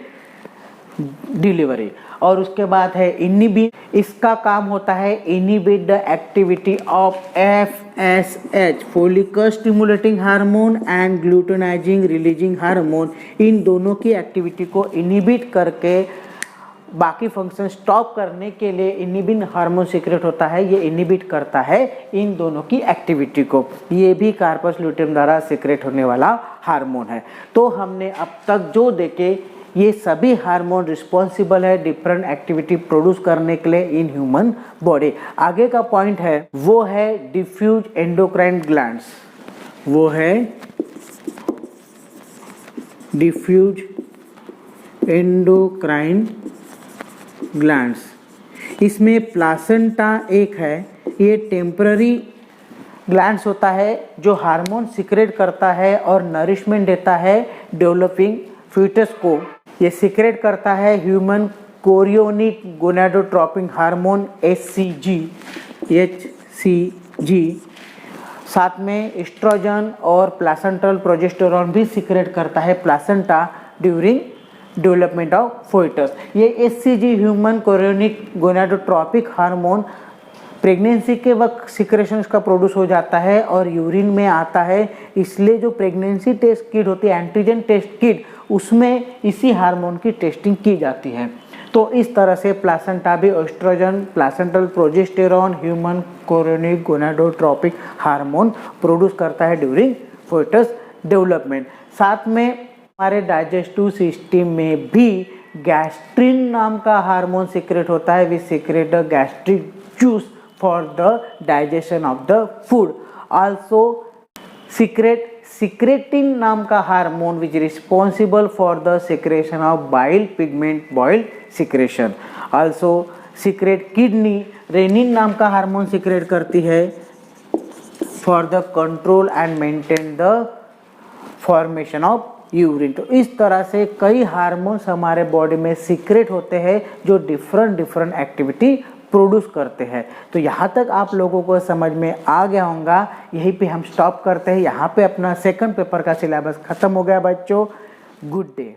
डिलीवरी। और उसके बाद है इनिबिन। इसका काम होता है inhibit the activity of FSH follicle stimulating hormone and luteinizing releasing hormone. इन दोनों की एक्टिविटी को इनिबिट करके बाकी फंक्शन स्टॉप करने के लिए इनिबिन हार्मोन सीक्रेट होता है। ये इनिबिट करता है इन दोनों की एक्टिविटी को। ये भी कार्पस ल्यूटियम द्वारा सीक्रेट होने वाला हार्मोन है। तो हमने अब तक जो देखे ये सभी हार्मोन रिस्पॉन्सिबल है डिफरेंट एक्टिविटी प्रोड्यूस करने के लिए इन ह्यूमन बॉडी। आगे का पॉइंट है वो है डिफ्यूज एंडोक्राइन ग्लैंड्स। वो है डिफ्यूज एंडोक्राइन ग्लैंड्स। इसमें प्लासेंटा एक है, ये टेम्पररी ग्लैंड्स होता है जो हार्मोन सीक्रेट करता है और नरिशमेंट देता है डेवलपिंग फीटस को। ये सीक्रेट करता है human chorionic gonadotropic hormone HCG। साथ में एस्ट्रोजन और प्लासेंटल प्रोजेस्टेरॉन भी सीक्रेट करता है placenta during development of foetus. ये HCG human chorionic gonadotropic hormone pregnancy के वक्त सिक्रेशन का प्रोड्यूस हो जाता है और यूरिन में आता है। इसलिए जो प्रेगनेंसी टेस्ट किट होती है, एंटीजन टेस्ट किट, उसमें इसी हार्मोन की टेस्टिंग की जाती है। तो इस तरह से प्लासेंटा भी oestrogen, placental progesterone, human chorionic gonadotropic hormone produce करता है ड्यूरिंग फोइटस डेवलपमेंट। साथ में हमारे डाइजेस्टिव सिस्टम में भी गैस्ट्रिन नाम का हार्मोन सीक्रेट होता है, which secrete the gastric juice for the digestion of the food. Also secretin नाम का hormone which responsible for the secretion of bile pigment bile secretion. Also secrete kidney renin नाम का hormone secrete करती है for the control and maintain the formation of urine. तो इस तरह से कई हार्मोन्स हमारे बॉडी में सीक्रेट होते हैं जो डिफरेंट एक्टिविटी प्रोड्यूस करते हैं। तो यहाँ तक आप लोगों को समझ में आ गया होगा। यहीं पे हम स्टॉप करते हैं। यहाँ पे अपना सेकंड पेपर का सिलेबस खत्म हो गया बच्चों। Good day.